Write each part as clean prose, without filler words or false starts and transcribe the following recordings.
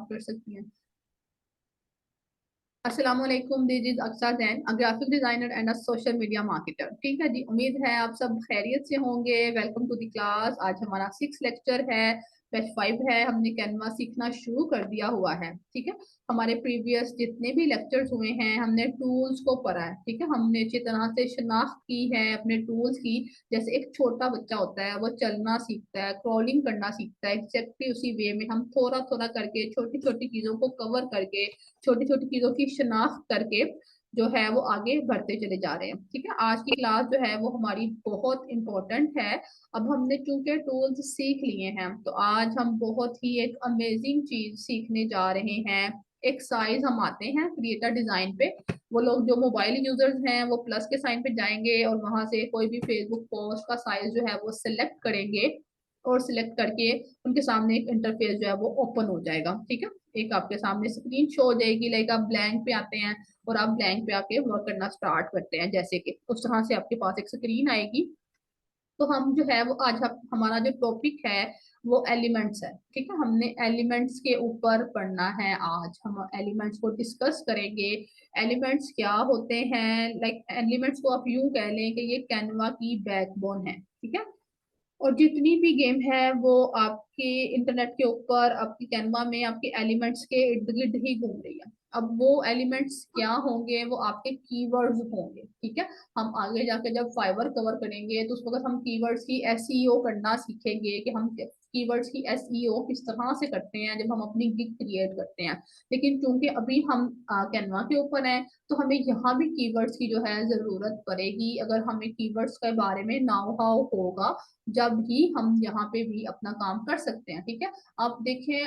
बात कर सकती हैं। अस्सलाम वालेकुम, this is Aqsa Jain, a graphic designer and a social media marketer. ठीक है जी, उम्मीद है आप सब खैरियत से होंगे। Welcome to the class. आज हमारा 6 लेक्चर है, बैच 5 है। हमने कैनवा सीखना शुरू कर दिया हुआ है। ठीक है, हमारे प्रीवियस जितने भी लेक्चर्स हुए हैं हमने टूल्स को पढ़ा है। ठीक है, हमने अच्छी तरह से शनाख्त की है अपने टूल्स की। जैसे एक छोटा बच्चा होता है, वो चलना सीखता है, क्रॉलिंग करना सीखता है, एग्जैक्टली उसी वे में हम थोड़ा थोड़ा करके छोटी छोटी चीजों को कवर करके, छोटी छोटी चीजों की शनाख्त करके जो है वो आगे बढ़ते चले जा रहे हैं। ठीक है, आज की क्लास जो है वो हमारी बहुत इंपॉर्टेंट है। अब हमने चूंकि टूल्स सीख लिए हैं तो आज हम बहुत ही एक अमेजिंग चीज सीखने जा रहे हैं। एक साइज हम आते हैं क्रिएटर डिजाइन पे। वो लोग जो मोबाइल यूजर्स हैं वो प्लस के साइन पे जाएंगे और वहां से कोई भी फेसबुक पोस्ट का साइज जो है वो सिलेक्ट करेंगे और सिलेक्ट करके उनके सामने एक इंटरफेस जो है वो ओपन हो जाएगा। ठीक है, एक आपके सामने स्क्रीन शो हो जाएगी। लाइक आप ब्लैंक पे आते हैं और आप ब्लैंक पे आके वर्क करना स्टार्ट करते हैं, जैसे कि उस तरह से आपके पास एक स्क्रीन आएगी। तो हम जो है वो आज हमारा जो टॉपिक है वो एलिमेंट्स है। ठीक है, हमने एलिमेंट्स के ऊपर पढ़ना है। आज हम एलिमेंट्स को डिस्कस करेंगे। एलिमेंट्स क्या होते हैं, लाइक एलिमेंट्स को आप यूं कह लें कि ये कैनवा की बैकबोन है। ठीक है, और जितनी भी गेम है वो आपके इंटरनेट के ऊपर, आपकी कैनवा में आपके एलिमेंट्स के इर्द गिर्द ही घूम रही है। अब वो एलिमेंट्स क्या होंगे, वो आपके कीवर्ड्स होंगे। ठीक है, हम आगे जाके जब फाइवर कवर करेंगे तो उस वक्त हम कीवर्ड्स की एसईओ करना सीखेंगे कि हम कीवर्ड्स की एसईओ किस तरह से करते हैं जब हम अपनी गिग क्रिएट करते हैं। लेकिन चूंकि अभी हम कैनवा के ऊपर हैं तो हमें यहाँ भी कीवर्ड्स की जो है जरूरत पड़ेगी। अगर हमें कीवर्ड्स के बारे में नाउ हाउ होगा जब ही हम यहाँ पे भी अपना काम कर सकते हैं। ठीक है, आप देखें,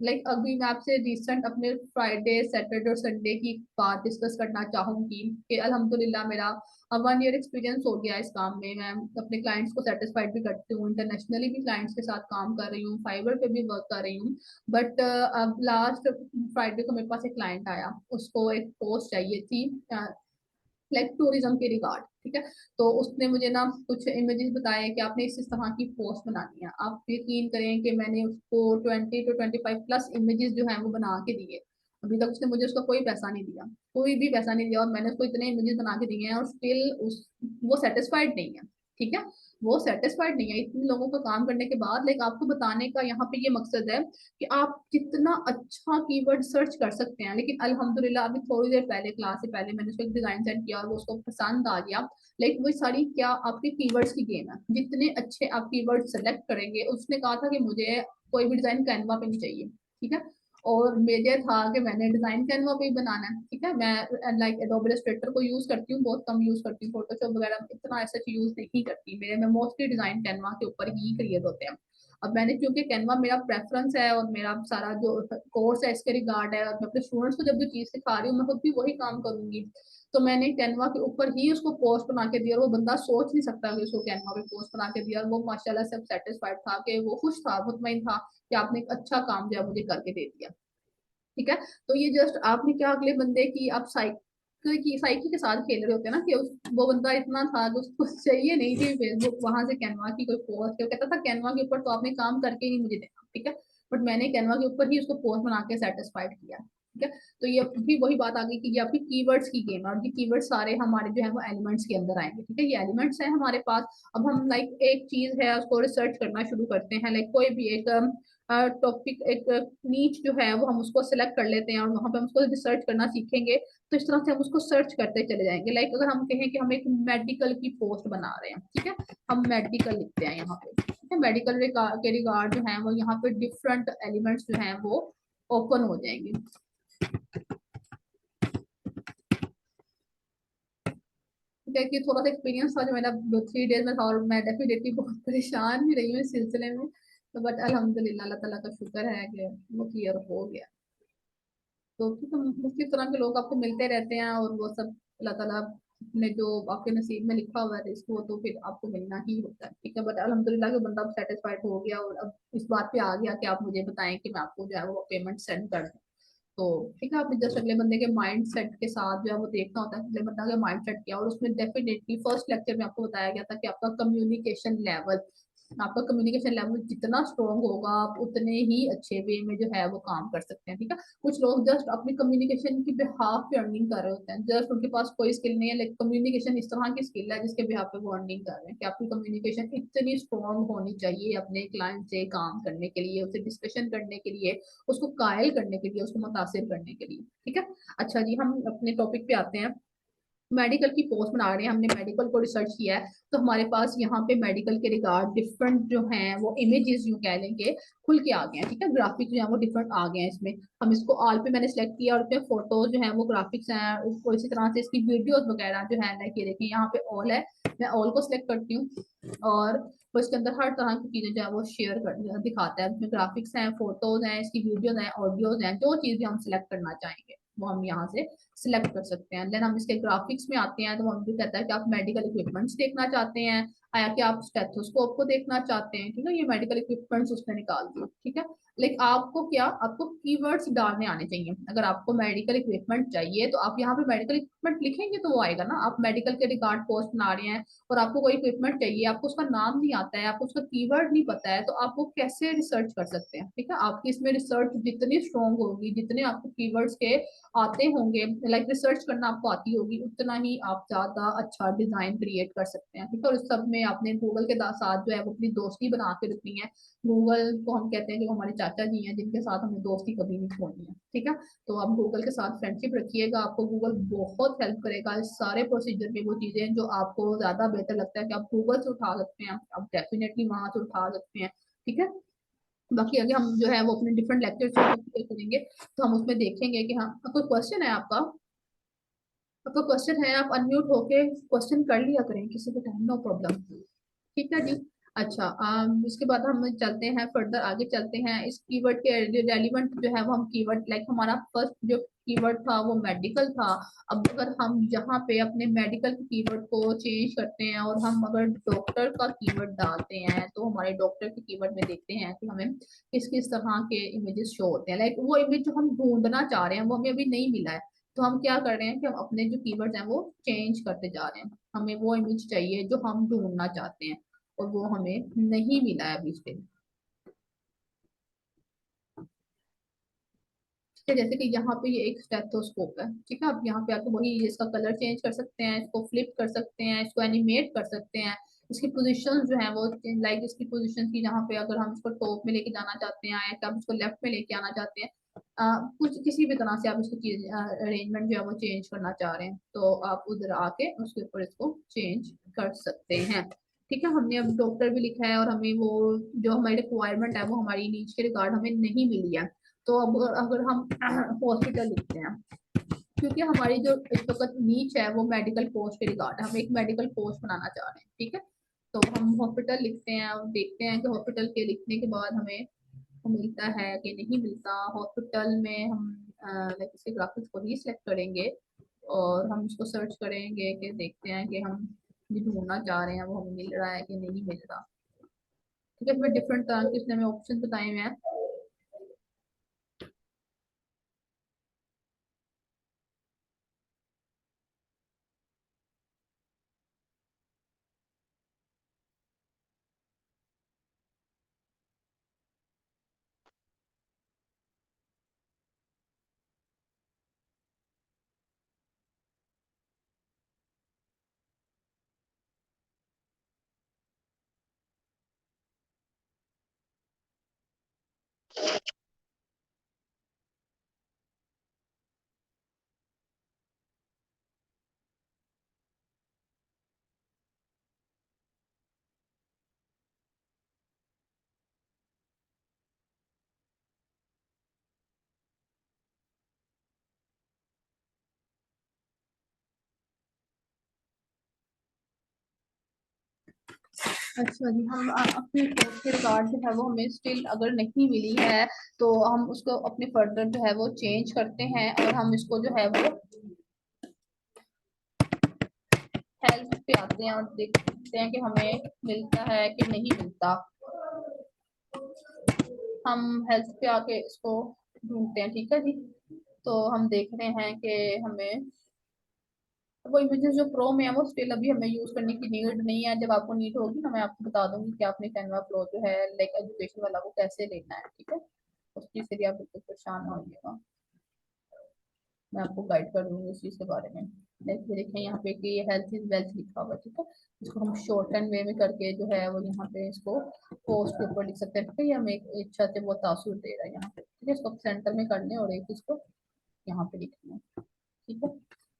लाइक अभी मैं आपसे रिसेंट अपने फ्राइडे सैटरडे और संडे की बात डिस्कस करना चाहूंगी कि अल्हम्दुलिल्लाह मेरा 1 ईयर एक्सपीरियंस हो गया इस काम में। मैं अपने क्लाइंट्स को सेटिस्फाइड भी करती हूँ, इंटरनेशनली भी क्लाइंट्स के साथ काम कर रही हूँ, फाइवर पे भी वर्क कर रही हूँ। बट अब लास्ट फ्राइडे को मेरे पास एक क्लाइंट आया, उसको एक पोस्ट चाहिए थी लाइक टूरिज्म के रिगार्ड। ठीक है, तो उसने मुझे ना कुछ इमेजेस बताए कि आपने इस तरह की पोस्ट बनानी है। आप यकीन करें कि मैंने उसको 20 to 25 प्लस इमेजेस जो है वो बना के दिए। अभी तक उसने मुझे उसका कोई पैसा नहीं दिया, कोई भी पैसा नहीं दिया, और मैंने उसको इतने इमेजेस बना के दिए हैं और स्टिल उस वो सेटिस्फाइड नहीं है। ठीक है, वो सेटिस्फाइड नहीं है इतने लोगों का काम करने के बाद। लाइक आपको बताने का यहाँ पे ये मकसद है कि आप कितना अच्छा कीवर्ड सर्च कर सकते हैं। लेकिन अल्हम्दुलिल्लाह अभी थोड़ी देर पहले, क्लास से पहले, मैंने उसको एक डिजाइन सेंड किया और वो उसको पसंद आ गया। लाइक वो सारी क्या आपके कीवर्ड्स की गेम है, जितने अच्छे आप कीवर्ड सेलेक्ट करेंगे। उसने कहा था कि मुझे कोई भी डिजाइन कैनवा पे नहीं चाहिए। ठीक है, और मेरे था कि मैंने डिजाइन कैनवा पे ही बनाना है। ठीक है, मैं लाइक एडोब इलस्ट्रेटर को यूज करती हूँ, बहुत कम यूज करती हूँ, फोटोशॉप वगैरह इतना ऐसा यूज नहीं करती। मेरे में मोस्टली डिजाइन कैनवा के ऊपर ही क्रिएट होते हैं। अब मैंने क्योंकि कैनवा मेरा प्रेफरेंस है और मेरा सारा जो कोर्स है इसके रिगार्ड है, और मैं अपने स्टूडेंट्स को जब भी चीज सिखा रही हूँ मैं खुद भी वही काम करूंगी। तो मैंने कैनवा के ऊपर ही उसको पोस्ट बना के दिया और वो बंदा सोच नहीं सकता कि उसको कैनवा पे पोस्ट बना के दिया। और वो माशाल्लाह से सेटिस्फाइड था, कि वो खुश था, मुतमईन था कि आपने एक अच्छा काम जो है मुझे करके दे दिया। ठीक है, तो ये जस्ट आपने क्या अगले बंदे की आप साइकी के साथ खेल रहे होते हैं ना, कि वो बंदा इतना था कि उसको चाहिए नहीं थी फेसबुक वहां से कैनवा की कोई पोस्ट। वो कहता था कैनवा के ऊपर तो आपने काम करके ही मुझे देना। ठीक है, बट मैंने कैनवा के ऊपर ही उसको पोस्ट बना के सेटिस्फाइड किया। ठीक है, तो ये भी वही बात आ गई कि ये आपकी कीवर्ड्स की गेम है और ये कीवर्ड सारे हमारे जो है वो एलिमेंट्स के अंदर आएंगे। ठीक है, ये एलिमेंट्स है हमारे पास। अब हम लाइक एक चीज है उसको रिसर्च करना शुरू करते हैं। लाइक कोई भी एक टॉपिक, एक नीच जो है वो हम उसको सिलेक्ट कर लेते हैं और वहां पे हम उसको रिसर्च करना सीखेंगे। तो इस तरह से हम उसको सर्च करते चले जाएंगे। लाइक अगर हम कहें कि हम एक मेडिकल की पोस्ट बना रहे हैं, ठीक है, हम मेडिकल लिखते हैं यहाँ पे। ठीक है, मेडिकल के रिगार्ड जो है वो यहाँ पे डिफरेंट एलिमेंट्स जो है वो ओपन हो जाएंगे। ठीक है, कि थोड़ा सा एक्सपीरियंस था जो मेरा 3 डेज में था और मैं डेफिनेटली बहुत परेशान भी रही हूँ इस सिलसिले में। तो बट अल्हम्दुलिल्लाह अल्लाह ताला का शुक्र है कि वो क्लियर हो गया। तो ठीक है, मुख्तलिफ तरह के लोग आपको मिलते रहते हैं और वो सब अल्लाह ताला ने जो आपके नसीब में लिखा हुआ है इसको तो फिर आपको मिलना ही होता है। ठीक है, बट अल्हम्दुलिल्लाह के बंदा सेटिस्फाइड हो गया और अब इस बात पे आ गया कि आप मुझे बताएं कि मैं आपको जो है वो पेमेंट सेंड कर दूं। तो ठीक है, आपने जस्ट अगले बंदे के माइंड सेट के साथ जो है वो देखना होता है, अगले बंदा का माइंड सेट किया। और उसमें डेफिनेटली फर्स्ट लेक्चर में आपको बताया गया था कि आपका कम्युनिकेशन लेवल आपका कम्युनिकेशन लेवल जितना स्ट्रॉन्ग होगा आप उतने ही अच्छे वे में जो है वो काम कर सकते हैं, ठीक है। कुछ लोग जस्ट अपनी कम्युनिकेशन की बिहाफ पे अर्निंग कर रहे होते हैं, जस्ट उनके पास कोई स्किल नहीं है, लेकिन कम्युनिकेशन इस तरह की स्किल है जिसके बिहाफ पे वो अर्निंग कर रहे हैं, कि आपकी कम्युनिकेशन इतनी स्ट्रॉन्ग होनी चाहिए अपने क्लाइंट से काम करने के लिए, उससे डिस्कशन करने के लिए, उसको कायल करने के लिए, उसको मुतासिर करने के लिए, ठीक है। अच्छा जी, हम अपने टॉपिक पे आते हैं। मेडिकल की पोस्ट बना रहे हैं, हमने मेडिकल को रिसर्च किया है, तो हमारे पास यहाँ पे मेडिकल के रिगार्ड डिफरेंट जो हैं वो इमेजेस यूं कह लेंगे खुल के आ गए हैं, ठीक है। ग्राफिक्स जो है वो डिफरेंट आ गए हैं इसमें। हम इसको ऑल पे मैंने सेलेक्ट किया, और इसमें फोटो जो है वो ग्राफिक्स हैं, उसको इसी तरह से इसकी वीडियोस वगैरह जो है लाइक ये देखिए यहाँ पे ऑल है, मैं ऑल को सिलेक्ट करती हूँ, और वो इसके अंदर हर तरह की चीजें जो है वो शेयर कर दिखाता है। इसमें ग्राफिक्स हैं, फोटोज हैं, इसकी वीडियोज हैं, ऑडियोज हैं, जो चीजें हम सिलेक्ट करना चाहेंगे वो हम यहाँ से सिलेक्ट कर सकते हैं। देन हम इसके ग्राफिक्स में आते हैं, तो हम भी कहता है कि आप मेडिकल इक्विपमेंट्स देखना चाहते हैं, या कि आप स्टेथोस्कोप को देखना चाहते हैं, ठीक है। ये मेडिकल इक्विपमेंट्स उसने निकाल दिया, ठीक है। लेकिन आपको क्या, आपको कीवर्ड्स डालने आने चाहिए। अगर आपको मेडिकल इक्विपमेंट चाहिए तो आप यहाँ पे मेडिकल इक्विपमेंट लिखेंगे तो वो आएगा ना। आप मेडिकल के रिगार्ड पोस्ट बना रहे हैं और आपको कोई इक्विपमेंट चाहिए, आपको उसका नाम नहीं आता है, आपको उसका कीवर्ड नहीं पता है, तो आप वो कैसे रिसर्च कर सकते हैं, ठीक है। आपकी इसमें रिसर्च जितनी स्ट्रॉन्ग होगी, जितने आपको कीवर्ड्स के आते होंगे, लाइक रिसर्च करना आपको आती होगी, उतना ही आप ज्यादा अच्छा डिजाइन क्रिएट कर सकते हैं, ठीक है। और इस सब में आपने गूगल के साथ जो है वो अपनी दोस्ती बना के रखनी है। गूगल को हम कहते हैं कि वो हमारे चाचा जी हैं, जिनके साथ हमें दोस्ती कभी नहीं छोड़नी है, ठीक है। तो आप गूगल के साथ फ्रेंडशिप रखिएगा, आपको गूगल बहुत हेल्प करेगा इस सारे प्रोसीजर में। वो चीजें जो आपको ज्यादा बेहतर लगता है कि आप गूगल से उठा सकते हैं, आप डेफिनेटली वहां से उठा सकते हैं, ठीक है। बाकी अगर हम जो है वो अपने डिफरेंट लेक्चर करेंगे, तो हम उसमें देखेंगे कि हाँ कोई क्वेश्चन है आपका, आपका क्वेश्चन है, आप अनम्यूट होके क्वेश्चन कर लिया करें किसी भी टाइम, नो प्रॉब्लम, ठीक है जी। अच्छा, इसके बाद हम चलते हैं फर्दर, आगे चलते हैं इस कीवर्ड के रेलिवेंट जो है वो हम कीवर्ड, लाइक हमारा फर्स्ट जो कीवर्ड था वो मेडिकल था। अब अगर हम यहाँ पे अपने मेडिकल के कीवर्ड को चेंज करते हैं और हम अगर डॉक्टर का कीवर्ड डालते हैं, तो हमारे डॉक्टर के कीवर्ड में देखते हैं कि हमें किस किस तरह के इमेजेस शो होते हैं। लाइक वो इमेज जो हम ढूंढना चाह रहे हैं वो हमें अभी नहीं मिला है, तो हम क्या कर रहे हैं कि हम अपने जो कीवर्ड्स हैं वो चेंज करते जा रहे हैं। हमें वो इमेज चाहिए जो हम ढूंढना चाहते हैं, और वो हमें नहीं मिला है अभी से, ठीक है। जैसे कि यहाँ पे ये एक स्टेथोस्कोप है, ठीक है। आप यहाँ पे आके वही इसका कलर चेंज कर सकते हैं, इसको फ्लिप कर सकते हैं, इसको एनिमेट कर सकते हैं, इसकी पोजीशन जो है वो लाइक इसकी पोजीशन की, जहाँ पे अगर हम इसको टॉप में लेके जाना चाहते हैं या आप इसको लेफ्ट में लेके आना चाहते हैं, कुछ किसी भी तरह से आप इसको चीज अरेंजमेंट जो है वो चेंज करना चाह रहे हैं, तो आप उधर आके उसके ऊपर इसको चेंज कर सकते हैं, ठीक है। हमने अब डॉक्टर भी लिखा है, और हमें वो जो हमारी रिक्वायरमेंट है वो हमारी नीच के रिगार्ड हमें नहीं मिली है, तो अब अगर हम हॉस्पिटल लिखते हैं, क्योंकि हमारी जो इस वक्त नीच है वो मेडिकल पोस्ट के रिगार्ड है, हम एक मेडिकल पोस्ट बनाना चाह रहे हैं, ठीक है। तो हम हॉस्पिटल लिखते हैं और देखते हैं कि हॉस्पिटल के लिखने के बाद हमें मिलता है कि नहीं मिलता। हॉस्पिटल में हम लाइक इसके ग्राफिक्स को ही सिलेक्ट करेंगे, और हम इसको सर्च करेंगे कि देखते हैं कि हम जो ढूंढना चाह रहे हैं वो हमें मिल रहा है कि नहीं मिल रहा, ठीक है। इसमें डिफरेंट तरह के इसने हमें ऑप्शन बताए हुए हैं। अच्छा जी, हम अपने कोर्स के रिगार्ड जो है वो हमें स्टिल अगर नहीं मिली है, तो हम उसको अपने फर्दर जो है वो चेंज करते हैं, और हम इसको जो है वो हेल्थ पे आते हैं और देखते हैं कि हमें मिलता है कि नहीं मिलता। हम हेल्थ पे आके इसको ढूंढते हैं, ठीक है जी। तो हम देख रहे हैं कि हमें वो इमेजेस जो प्रो में है वो स्टिल अभी हमें यूज करने की नीड नहीं है। जब आपको नीड होगी ना, मैं आपको बता दूंगी कि आपने कैनवा प्रो जो है लाइक एजुकेशन वाला वो कैसे लेना है, ठीक है। उस चीज से भी आप बिल्कुल परेशान ना होइएगा, मैं आपको गाइड कर दूंगी उस चीज के बारे में। देखिए देखें यहाँ पे कि ये हेल्थ इज वेल्थ लिखा हुआ है, ठीक है। इसको हम शॉर्ट एंड वे में करके जो है वो यहाँ पे इसको पोस्ट के ऊपर लिख सकते हैं, ठीक है। ये हमें एक इच्छा से वो तासुर दे रहा है यहाँ पे, ठीक है। इसको सेंटर में करने और एक इसको यहाँ पे लिखना है, ठीक है।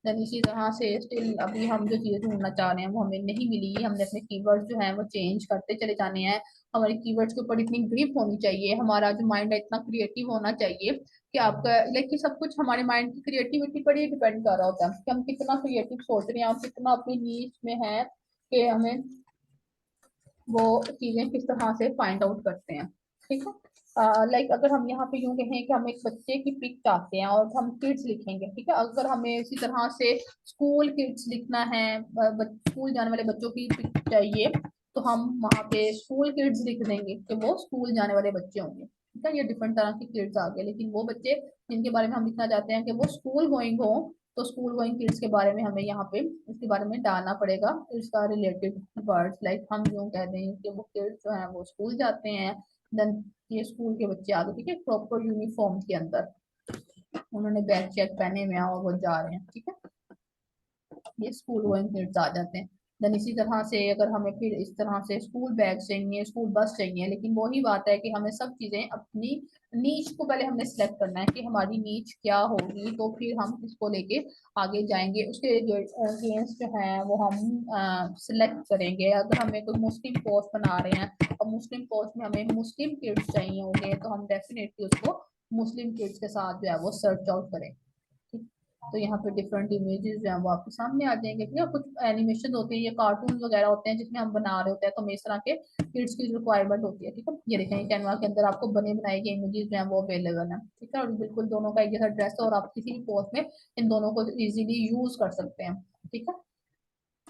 देन इसी तरह से स्टिल अभी हम जो चीज़ ढूंढना चाह रहे हैं वो हमें नहीं मिली, हमने अपने कीवर्ड्स जो हैं वो चेंज करते चले जाने हैं। हमारे कीवर्ड्स के ऊपर इतनी ग्रिप होनी चाहिए, हमारा जो माइंड है इतना क्रिएटिव होना चाहिए कि आपका लाइक कि सब कुछ हमारे माइंड की क्रिएटिविटी पर ही डिपेंड कर रहा होता है कि हम कितना क्रिएटिव सोच रहे हैं और कितना अपनी नीच में है कि हमें वो चीजें किस तरह से फाइंड आउट करते हैं, ठीक है। लाइक अगर हम यहाँ पे यूं कहें कि हम एक बच्चे की पिक चाहते हैं और हम किड्स लिखेंगे, ठीक है। अगर हमें इसी तरह से स्कूल किड्स लिखना है, स्कूल जाने वाले बच्चों की पिक चाहिए, तो हम वहाँ पे स्कूल किड्स लिख देंगे कि वो स्कूल जाने वाले बच्चे होंगे, ठीक है। ये डिफरेंट तरह के किड्स आ गए, लेकिन वो बच्चे जिनके बारे में हम लिखना चाहते हैं कि वो स्कूल गोइंग हो, तो स्कूल गोइंग किड्स के बारे में हमें यहाँ पे इसके बारे में डालना पड़ेगा इसका रिलेटेड वर्ड्स। लाइक हम यूँ कह दें कि वो किड्स जो है वो स्कूल जाते हैं, देन ये स्कूल के बच्चे आ गए, ठीक है, प्रॉपर यूनिफॉर्म के अंदर, उन्होंने बैग चेक पहने हुए हैं और वो जा रहे हैं, ठीक है। ये स्कूल गोइंग किड्स आ जाते हैं। देन इसी तरह से अगर हमें फिर इस तरह से स्कूल बैग चाहिए, स्कूल बस चाहिए, लेकिन वही बात है कि हमें सब चीजें अपनी नीच को पहले हमने सिलेक्ट करना है कि हमारी नीच क्या होगी, तो फिर हम इसको लेके आगे जाएंगे। उसके अगेंस्ट जो है वो हम सिलेक्ट करेंगे। अगर हमें कोई मुस्लिम पोस्ट बना रहे हैं और मुस्लिम पोस्ट में हमें मुस्लिम किड्स चाहिए होंगे, तो हम डेफिनेटली उसको मुस्लिम किड्स के साथ जो है वो सर्च आउट करें। तो यहाँ पे डिफरेंट इमेजेस जो है वो आपके सामने आ जाएंगे, ठीक है। कुछ एनिमेशन होते हैं या कार्टून वगैरह होते हैं जिसमें हम बना रहे होते हैं, तो हमें इस तरह के किड्स की रिक्वायरमेंट होती है, ठीक है। ये देखें कैनवा के अंदर आपको बने बनाए गए इमेजेस जो है वो अवेलेबल है, ठीक है। और बिल्कुल दोनों का एक जैसा ड्रेस है और आप किसी भी पोस्ट में इन दोनों को इजीली यूज कर सकते हैं, ठीक है।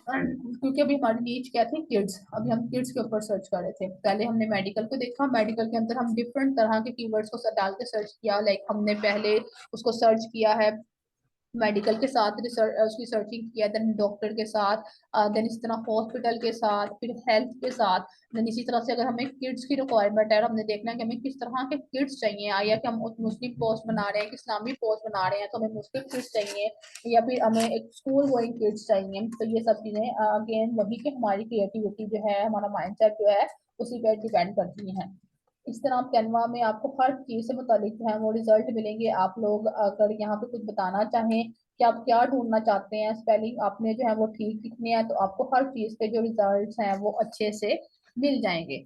क्योंकि अभी हमारी नीच क्या थी, किड्स, अभी हम किड्स के ऊपर सर्च कर रहे थे। पहले हमने मेडिकल को देखा, मेडिकल के अंदर हम डिफरेंट तरह के कीवर्ड्स को डाल के सर्च किया। लाइक हमने पहले उसको सर्च किया है मेडिकल के साथ, रिसर्च उसकी सर्चिंग किया, देन डॉक्टर के साथ, देन इसी तरह हॉस्पिटल के साथ, फिर हेल्थ के साथ। देन इसी तरह से अगर हमें किड्स की रिक्वायरमेंट है और हमने देखना है कि हमें किस तरह के किड्स चाहिए, या कि हम मुस्लिम पोस्ट बना रहे हैं कि इस्लामी पोस्ट बना रहे हैं, तो हमें मुस्लिम किड्स चाहिए या फिर हमें एक स्कूल गोइंग किड्स चाहिए। तो ये सब चीजें अगेन वही कि हमारी क्रिएटिविटी जो है, हमारा माइंडसेट जो है उसी पर डिपेंड करती है। इस तरह आप कैनवा में आपको हर चीज से मुतालिक जो है वो रिजल्ट मिलेंगे। आप लोग अगर यहाँ पे कुछ बताना चाहें कि आप क्या ढूंढना चाहते हैं, स्पेलिंग आपने जो है वो ठीक लिखनी है, तो आपको हर चीज के जो रिजल्ट्स हैं वो अच्छे से मिल जाएंगे।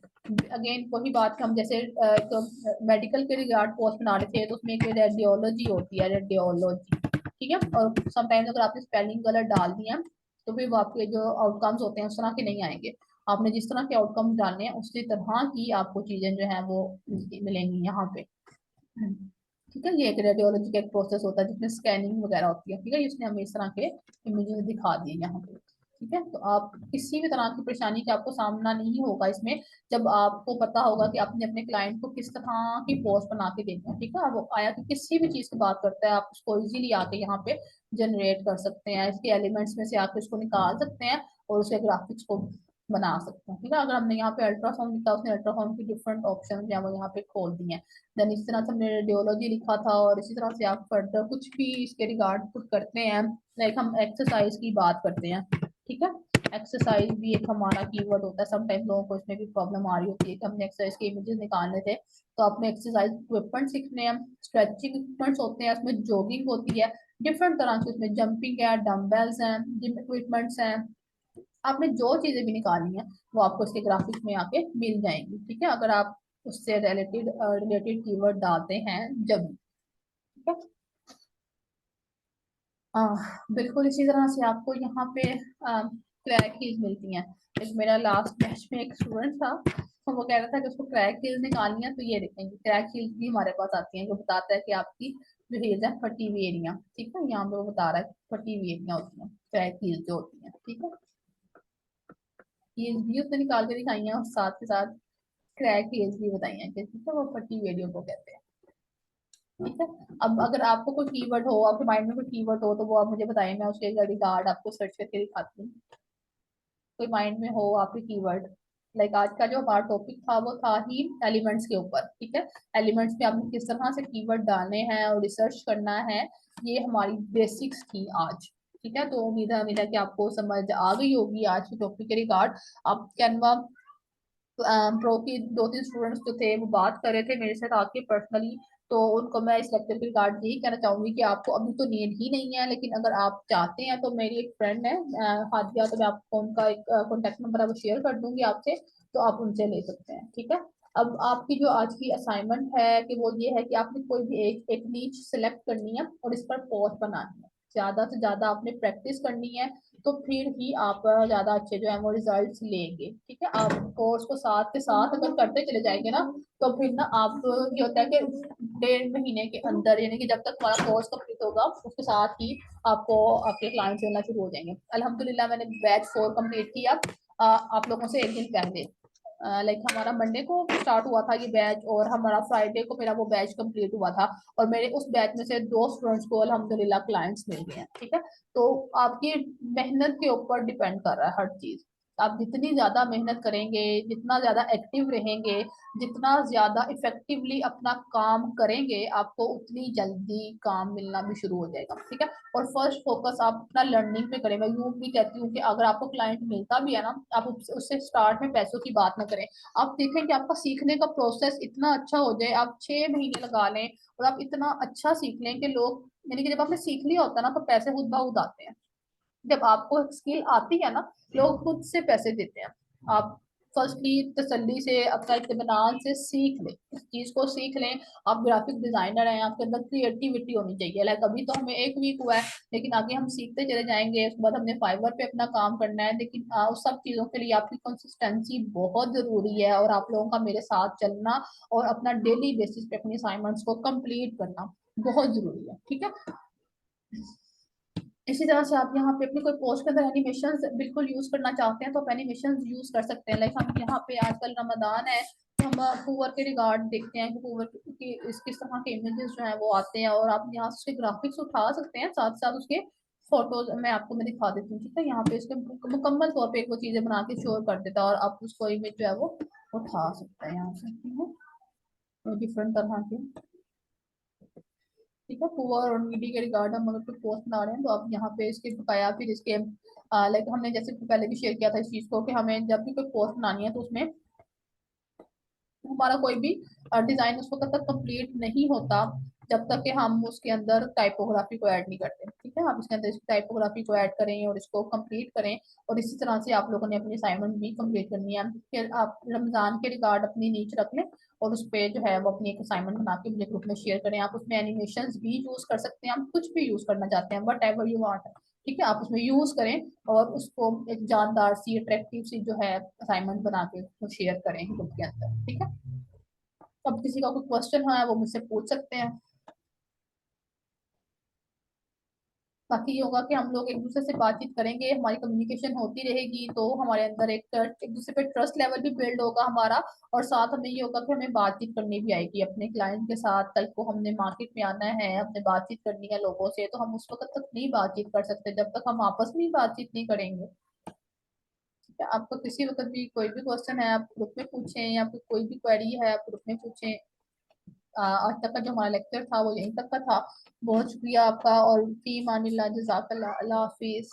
अगेन वही बात, हम जैसे तो मेडिकल के रिगार्ड पोस्ट बना रहे थे, तो उसमें एक रेडियोलॉजी होती है, रेडियोलॉजी, ठीक है। और समटाइम्स अगर आपने स्पेलिंग गलत डाल दिया तो फिर वो आपके जो आउटकम्स होते हैं उस तरह के नहीं आएंगे। आपने जिस तरह के आउटकम डालने हैं उसी तरह की आपको चीजें जो है वो मिलेंगी यहाँ पे, ठीक है। ये एक रेडियोलॉजी का एक प्रोसेस होता है जिसमें स्कैनिंग वगैरह होती है, ठीक है। इसने हमें इस तरह के इमेजेस दिखा दिए यहाँ पे, ठीक है। तो आप किसी भी तरह की परेशानी का आपको सामना नहीं होगा इसमें, जब आपको पता होगा कि आपने अपने क्लाइंट को किस तरह की पोस्ट बना के देनी है, ठीक है। वो आया कि किसी भी चीज की बात करता है, आप उसको इजीली आके यहाँ पे जनरेट कर सकते हैं, इसके एलिमेंट्स में से आके उसको निकाल सकते हैं और उसके ग्राफिक्स को बना सकते हैं, ठीक है। अगर हमने यहाँ पे अल्ट्रासाउंड लिखा, उसने अल्ट्रासाउंड की डिफरेंट ऑप्शन जो है वो यहाँ पे खोल दिए हैं। देन इस तरह से हमने रेडियोलॉजी लिखा था, और इसी तरह से आप फर्दर कुछ भी इसके रिगार्ड पुट करते हैं। लाइक हम एक्सरसाइज की बात करते हैं, ठीक है। एक्सरसाइज भी एक हमारा कीवर्ड होता है। समटाइम लोगों को इसमें भी प्रॉब्लम आ रही होती है कि हमने एक्सरसाइज के इमेजेस निकालने थे, तो आपने एक्सरसाइज इक्विपमेंट सीखने हैं, स्ट्रेचिंग इक्विपमेंट्स होते हैं, उसमें जॉगिंग होती है, डिफरेंट तरह के उसमें जंपिंग है, डम्बेल्स हैं, जिम इक्विपमेंट्स हैं। आपने जो चीजें भी निकाली हैं वो आपको इसके ग्राफिक्स में आके मिल जाएंगी, ठीक है। अगर आप उससे रिलेटेड कीवर्ड डालते हैं जब, ठीक है। बिल्कुल इसी तरह से आपको यहाँ पे क्रैक कीज मिलती हैं। एक मेरा लास्ट बैच में एक स्टूडेंट था, तो वो कह रहा था कि उसको क्रैक कीज निकालनी है, तो ये देखेंगे क्रैक कीज भी हमारे पास आती हैं, जो बताता है कि आपकी जो हेज है फटी हुई एरिया, ठीक है। यहाँ पे वो बता रहा है फटी हुई एरिया होती है क्रैक कीज जो होती है, ठीक है। ये भी उसने निकाल के दिखाई है और साथ के साथ क्रैक हील्स भी बताई हैं कि ठीक है, वो फटी वीडियो को कहते हैं। ठीक है। अब अगर आपको कोई कीवर्ड हो, आपके माइंड में कोई कीवर्ड हो, तो वो आप मुझे बताइए, मैं उसके रिगार्ड आपको सर्च करके दिखाती हूँ। कोई माइंड में हो आपके कीवर्ड, लाइक आज का जो हमारा टॉपिक था वो था ही एलिमेंट्स के ऊपर। ठीक है, एलिमेंट्स में आपने किस तरह से कीवर्ड डालने हैं और रिसर्च करना है, ये हमारी बेसिक्स थी आज। ठीक है, तो उम्मीद है कि आपको समझ आ गई होगी आज के टॉपिक के रिगार्ड। आप कैनवा प्रो की दो तीन स्टूडेंट्स जो थे वो बात कर रहे थे मेरे साथ आके पर्सनली, तो उनको मैं इस लेक्चर के रिगार्ड यही कहना चाहूंगी कि आपको अभी तो नीड ही नहीं है, लेकिन अगर आप चाहते हैं तो मेरी एक फ्रेंड है हादिया, तो मैं आपको उनका एक कॉन्टेक्ट नंबर है वो शेयर कर दूंगी आपसे, तो आप उनसे ले सकते हैं। ठीक है। अब आपकी जो आज की असाइनमेंट है कि वो ये है कि आपने कोई भी एक नीच सेलेक्ट करनी है और इस पर पोस्ट बनानी है। ज्यादा से ज्यादा आपने प्रैक्टिस करनी है, तो फिर ही आप ज्यादा अच्छे जो है वो रिजल्ट्स लेंगे। ठीक है, आप कोर्स को साथ के साथ अगर करते चले जाएंगे ना, तो फिर ना आप ये होता है कि 1.5 महीने के अंदर, यानी कि जब तक हमारा कोर्स कंप्लीट होगा उसके साथ ही आपको आपके क्लाइंट्स मिलना शुरू हो जाएंगे। अल्हम्दुलिल्लाह मैंने बैच 4 कंप्लीट किया आप लोगों से एक दिन पहले। लाइक हमारा मंडे को स्टार्ट हुआ था ये बैच, और हमारा फ्राइडे को मेरा वो बैच कंप्लीट हुआ था, और मेरे उस बैच में से 2 स्टूडेंट्स को अल्हम्दुलिल्लाह क्लाइंट्स मिल गए हैं। ठीक है, तो आपकी मेहनत के ऊपर डिपेंड कर रहा है हर चीज। आप जितनी ज्यादा मेहनत करेंगे, जितना ज्यादा एक्टिव रहेंगे, जितना ज्यादा इफेक्टिवली अपना काम करेंगे, आपको उतनी जल्दी काम मिलना भी शुरू हो जाएगा। ठीक है, और फर्स्ट फोकस आप अपना लर्निंग पे करें। मैं यूं भी कहती हूँ कि अगर आपको क्लाइंट मिलता भी है ना, आप उससे स्टार्ट में पैसों की बात ना करें। आप देखें कि आपका सीखने का प्रोसेस इतना अच्छा हो जाए, आप 6 महीने लगा लें और आप इतना अच्छा सीख लें कि लोग, यानी कि जब आपने सीख लिया होता है ना, तो पैसे खुद ब खुद आते हैं। जब आपको स्किल आती है ना, लोग खुद से पैसे देते हैं। आप फर्स्टली तसल्ली से अपना इत्मीनान से सीख लें, इस चीज को सीख लें। आप ग्राफिक डिजाइनर हैं, आपके अंदर क्रिएटिविटी होनी चाहिए। लाइक अभी तो हमें 1 वीक हुआ है, लेकिन आगे हम सीखते चले जाएंगे। उसके बाद हमने फाइवर पे अपना काम करना है, लेकिन उस सब चीजों के लिए आपकी कंसिस्टेंसी बहुत जरूरी है, और आप लोगों का मेरे साथ चलना और अपना डेली बेसिस पे अपनी असाइनमेंट्स को कंप्लीट करना बहुत जरूरी है। ठीक है, इसी तरह से आप यहाँ पे अपनी कोई पोस्ट के अंदर एनिमेशन बिल्कुल यूज करना चाहते हैं, तो आप एनिमेशन यूज कर सकते हैं। लाइक हम यहाँ पे आजकल रमदान है, तो हम पुअर के रिगार्ड देखते हैं कि पुअर की इस किस तरह के इमेजेस जो है वो आते हैं, और आप यहाँ से ग्राफिक्स उठा सकते हैं, साथ साथ उसके फोटोज मैं दिखा देती हूँ। ठीक है, यहाँ पे इसके मुकम्मल तौर पे एक वो चीजें बना के शो कर देता है, और आप उसको इमेज जो है वो उठा सकते हैं यहाँ से। ठीक है, डिफरेंट तरह के। ठीक है, पुअर और नीडी के रिगार्ड हम अगर कोई पोस्ट बना रहे हैं, तो आप यहाँ पे इसके बकाया फिर इसके लाइक हमने जैसे पहले भी शेयर किया था इस चीज को, कि हमें जब भी कोई पोस्ट बनानी है तो उसमें हमारा कोई भी डिजाइन उस वक्त तक कंप्लीट नहीं होता जब तक कि हम उसके अंदर टाइपोग्राफी को ऐड नहीं करते। ठीक है, आप इसके अंदर इस टाइपोग्राफी को ऐड करें और इसको कंप्लीट करें, और इसी तरह से आप लोगों ने अपनी असाइनमेंट भी कंप्लीट करनी है। फिर आप रमजान के रिगार्ड अपनी नीच रख लें, और उस पे जो है वो अपनी एक असाइनमेंट बना के मुझे ग्रुप में शेयर करें। आप उसमें एनिमेशन भी यूज कर सकते हैं, आप कुछ भी यूज करना चाहते हैं, वट एवर यू वांट। ठीक है, आप उसमें यूज करें और उसको एक जानदार सी अट्रैक्टिव सी जो है असाइनमेंट बना के शेयर करें ग्रुप के अंदर। ठीक है, अब किसी का कोई क्वेश्चन है वो मुझसे पूछ सकते हैं। बाकी ये होगा कि हम लोग एक दूसरे से बातचीत करेंगे, हमारी कम्युनिकेशन होती रहेगी, तो हमारे अंदर एक दूसरे पे ट्रस्ट लेवल भी बिल्ड होगा हमारा। और साथ हमें ये होगा कि हमें बातचीत करनी भी आएगी अपने क्लाइंट के साथ। कल को हमने मार्केट में आना है, हमने बातचीत करनी है लोगों से, तो हम उस वक्त तक नहीं बातचीत कर सकते जब तक हम आपस में ही बातचीत नहीं करेंगे। ठीक है, आपको किसी वक्त भी कोई भी क्वेश्चन है आप ग्रुप में पूछें, या फिर कोई भी क्वेरी है आप ग्रुप में पूछें। आज तक का जो हमारा लेक्चर था वो यहीं तक का था। बहुत शुक्रिया आपका, और फी मानिल्लाह, जज़ाकल्लाह, अल्लाह हाफिज।